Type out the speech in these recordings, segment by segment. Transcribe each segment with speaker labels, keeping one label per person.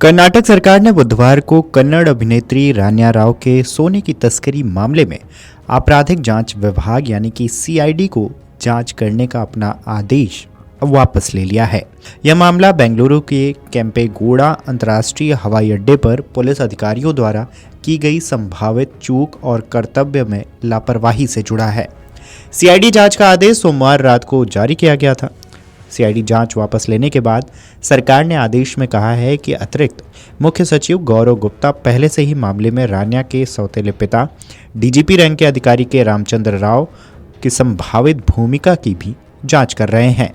Speaker 1: कर्नाटक सरकार ने बुधवार को कन्नड़ अभिनेत्री रान्या राव के सोने की तस्करी मामले में आपराधिक जांच विभाग यानी कि सीआईडी को जांच करने का अपना आदेश वापस ले लिया है। यह मामला बेंगलुरु के केम्पेगौड़ा अंतर्राष्ट्रीय हवाई अड्डे पर पुलिस अधिकारियों द्वारा की गई संभावित चूक और कर्तव्य में लापरवाही से जुड़ा है। सीआईडी जांच का आदेश सोमवार रात को जारी किया गया था। सीआईडी जांच वापस लेने के बाद सरकार ने आदेश में कहा है कि अतिरिक्त मुख्य सचिव गौरव गुप्ता पहले से ही मामले में रान्या के सौतेले पिता डीजीपी रैंक के अधिकारी के रामचंद्र राव की संभावित भूमिका की भी जांच कर रहे हैं।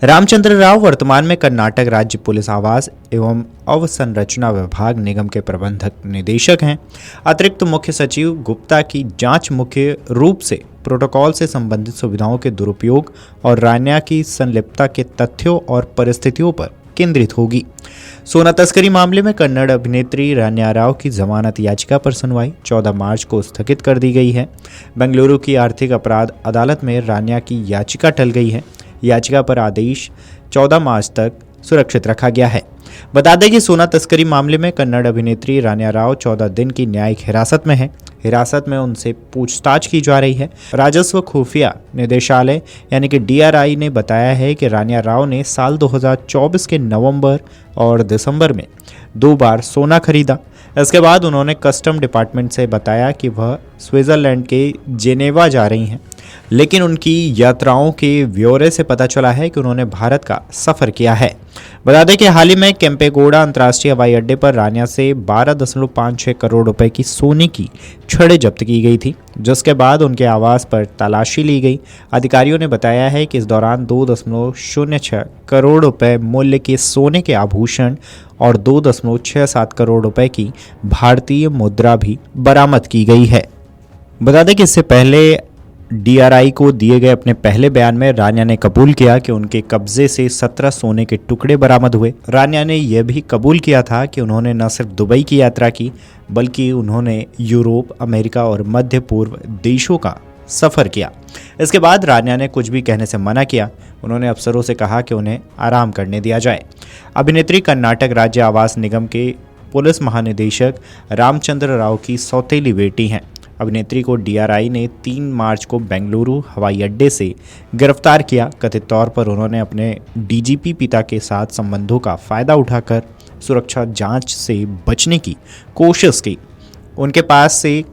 Speaker 1: रामचंद्र राव वर्तमान में कर्नाटक राज्य पुलिस आवास एवं अवसंरचना विभाग निगम के प्रबंधक निदेशक हैं। अतिरिक्त मुख्य सचिव गुप्ता की जांच मुख्य रूप से प्रोटोकॉल से संबंधित सुविधाओं के दुरुपयोग और रान्या की संलिप्तता के तथ्यों और परिस्थितियों पर केंद्रित होगी। सोना तस्करी मामले में कन्नड़ अभिनेत्री रान्या राव की जमानत याचिका पर सुनवाई 14 मार्च को स्थगित कर दी गई है। बेंगलुरु की आर्थिक अपराध अदालत में रान्या की याचिका टल गई है। याचिका पर आदेश 14 मार्च तक सुरक्षित रखा गया है। बता दें कि सोना तस्करी मामले में कन्नड़ अभिनेत्री रान्या राव 14 दिन की न्यायिक हिरासत में है। हिरासत में उनसे पूछताछ की जा रही है। राजस्व खुफिया निदेशालय यानी कि डीआरआई ने बताया है कि रान्या राव ने साल 2024 के नवंबर और दिसंबर में 2 बार सोना खरीदा। इसके बाद उन्होंने कस्टम डिपार्टमेंट से बताया कि वह स्विट्जरलैंड के जेनेवा जा रही हैं, लेकिन उनकी यात्राओं के ब्यौरे से पता चला है कि उन्होंने भारत का सफ़र किया है। बता दें कि हाल ही में केम्पेगौड़ा अंतर्राष्ट्रीय हवाई अड्डे पर रान्या से 12.56 करोड़ रुपए की सोने की छड़ें जब्त की गई थी, जिसके बाद उनके आवास पर तलाशी ली गई। अधिकारियों ने बताया है कि इस दौरान 2.06 करोड़ रुपए मूल्य के सोने के आभूषण और 2.67 करोड़ रुपए की भारतीय मुद्रा भी बरामद की गई है। बता दें कि इससे पहले डीआरआई को दिए गए अपने पहले बयान में रान्या ने कबूल किया कि उनके कब्जे से 17 सोने के टुकड़े बरामद हुए। रान्या ने यह भी कबूल किया था कि उन्होंने न सिर्फ दुबई की यात्रा की, बल्कि उन्होंने यूरोप, अमेरिका और मध्य पूर्व देशों का सफ़र किया। इसके बाद रान्या ने कुछ भी कहने से मना किया। उन्होंने अफसरों से कहा कि उन्हें आराम करने दिया जाए। अभिनेत्री कर्नाटक राज्य आवास निगम के पुलिस महानिदेशक रामचंद्र राव की सौतेली बेटी हैं। अभिनेत्री को डीआरआई ने 3 मार्च को बेंगलुरु हवाई अड्डे से गिरफ्तार किया। कथित तौर पर उन्होंने अपने डीजीपी पिता के साथ संबंधों का फ़ायदा उठाकर सुरक्षा जांच से बचने की कोशिश की। उनके पास से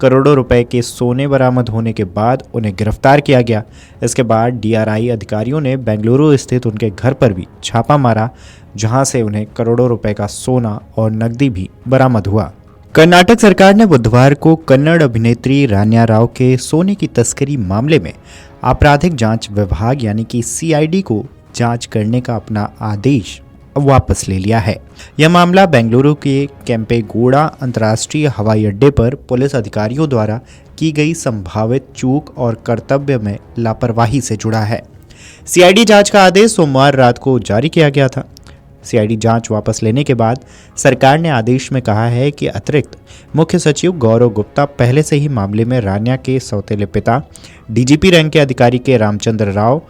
Speaker 1: करोड़ों रुपए के सोने बरामद होने के बाद उन्हें गिरफ्तार किया गया। इसके बाद डीआरआई अधिकारियों ने बेंगलुरु स्थित उनके घर पर भी छापा मारा, जहां से उन्हें करोड़ों रुपए का सोना और नकदी भी बरामद हुआ। कर्नाटक सरकार ने बुधवार को कन्नड़ अभिनेत्री रान्या राव के सोने की तस्करी मामले में आपराधिक जांच विभाग यानी कि सीआईडी को जांच करने का अपना आदेश वापस ले लिया है। यह मामला बेंगलुरु के केम्पेगौड़ा अंतर्राष्ट्रीय हवाई अड्डे पर पुलिस अधिकारियों द्वारा की गई संभावित चूक और कर्तव्य में लापरवाही से जुड़ा है। सीआईडी जांच का आदेश सोमवार रात को जारी किया गया था। सीआईडी जांच वापस लेने के बाद सरकार ने आदेश में कहा है कि अतिरिक्त मुख्य सचिव गौरव गुप्ता पहले से ही मामले में रान्या के सौतेले पिता डीजीपी रैंक के अधिकारी के रामचंद्र राव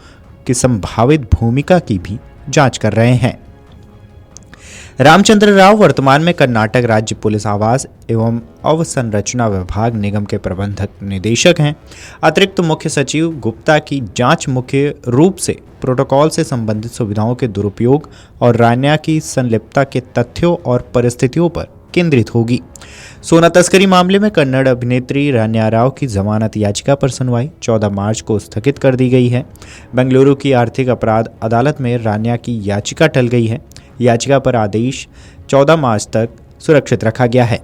Speaker 1: की संभावित भूमिका की भी जांच कर रहे हैं। रामचंद्र राव वर्तमान में कर्नाटक राज्य पुलिस आवास एवं अवसंरचना विभाग निगम के प्रबंधक निदेशक हैं। अतिरिक्त मुख्य सचिव गुप्ता की जांच मुख्य रूप से प्रोटोकॉल से संबंधित सुविधाओं के दुरुपयोग और रान्या की संलिप्तता के तथ्यों और परिस्थितियों पर केंद्रित होगी। सोना तस्करी मामले में कन्नड़ अभिनेत्री रान्या राव की जमानत याचिका पर सुनवाई 14 मार्च को स्थगित कर दी गई है। बेंगलुरु की आर्थिक अपराध अदालत में रान्या की याचिका टल गई है। याचिका पर आदेश 14 मार्च तक सुरक्षित रखा गया है।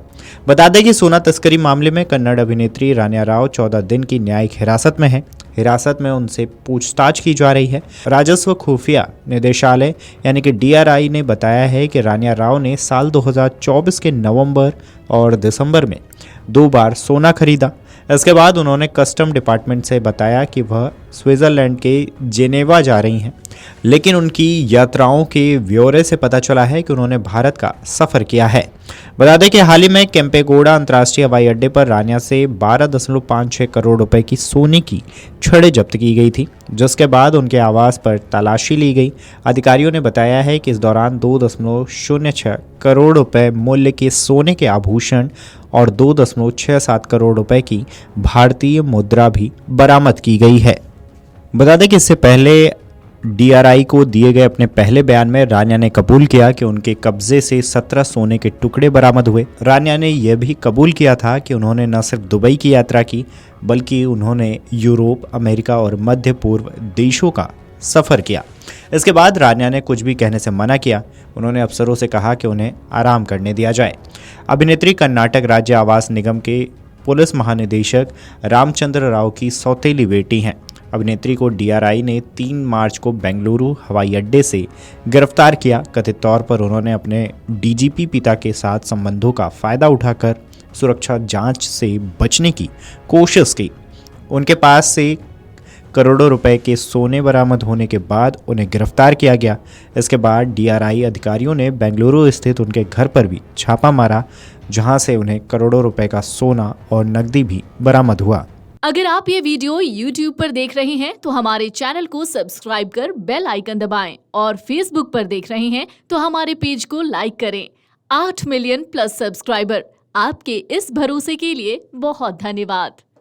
Speaker 1: बता दें कि सोना तस्करी मामले में कन्नड़ अभिनेत्री रान्या राव 14 दिन की न्यायिक हिरासत में है। हिरासत में उनसे पूछताछ की जा रही है। राजस्व खुफिया निदेशालय यानी कि डीआरआई ने बताया है कि रान्या राव ने साल 2024 के नवंबर और दिसंबर में 2 बार सोना खरीदा। इसके बाद उन्होंने कस्टम डिपार्टमेंट से बताया कि वह स्विट्जरलैंड के जेनेवा जा रही हैं, लेकिन उनकी यात्राओं के ब्यौरे से पता चला है कि उन्होंने भारत का सफ़र किया है। बता दें कि हाल ही में केम्पेगौड़ा अंतर्राष्ट्रीय हवाई अड्डे पर रानिया से 12.56 करोड़ रुपए की सोने की छड़ें जब्त की गई थी, जिसके बाद उनके आवास पर तलाशी ली गई। अधिकारियों ने बताया है कि इस दौरान 2.06 करोड़ रुपए मूल्य के सोने के आभूषण और 2.67 करोड़ रुपए की भारतीय मुद्रा भी बरामद की गई है। बता दें कि इससे पहले डीआरआई को दिए गए अपने पहले बयान में रानिया ने कबूल किया कि उनके कब्जे से 17 सोने के टुकड़े बरामद हुए। रानिया ने यह भी कबूल किया था कि उन्होंने न सिर्फ दुबई की यात्रा की, बल्कि उन्होंने यूरोप, अमेरिका और मध्य पूर्व देशों का सफ़र किया। इसके बाद रानिया ने कुछ भी कहने से मना किया। उन्होंने अफसरों से कहा कि उन्हें आराम करने दिया जाए। अभिनेत्री कर्नाटक राज्य आवास निगम के पुलिस महानिदेशक रामचंद्र राव की सौतेली बेटी हैं। अभिनेत्री को डीआरआई ने 3 मार्च को बेंगलुरु हवाई अड्डे से गिरफ्तार किया। कथित तौर पर उन्होंने अपने डीजीपी पिता के साथ संबंधों का फ़ायदा उठाकर सुरक्षा जांच से बचने की कोशिश की। उनके पास से करोड़ों रुपए के सोने बरामद होने के बाद उन्हें गिरफ्तार किया गया। इसके बाद डीआरआई अधिकारियों ने बेंगलुरु स्थित उनके घर पर भी छापा मारा, जहां से उन्हें करोड़ों रुपए का सोना और नकदी भी बरामद हुआ।
Speaker 2: अगर आप ये वीडियो YouTube पर देख रहे हैं तो हमारे चैनल को सब्सक्राइब कर बेल आइकन दबाएं और Facebook पर देख रहे हैं तो हमारे पेज को लाइक करें। 8 मिलियन प्लस सब्सक्राइबर, आपके इस भरोसे के लिए बहुत धन्यवाद।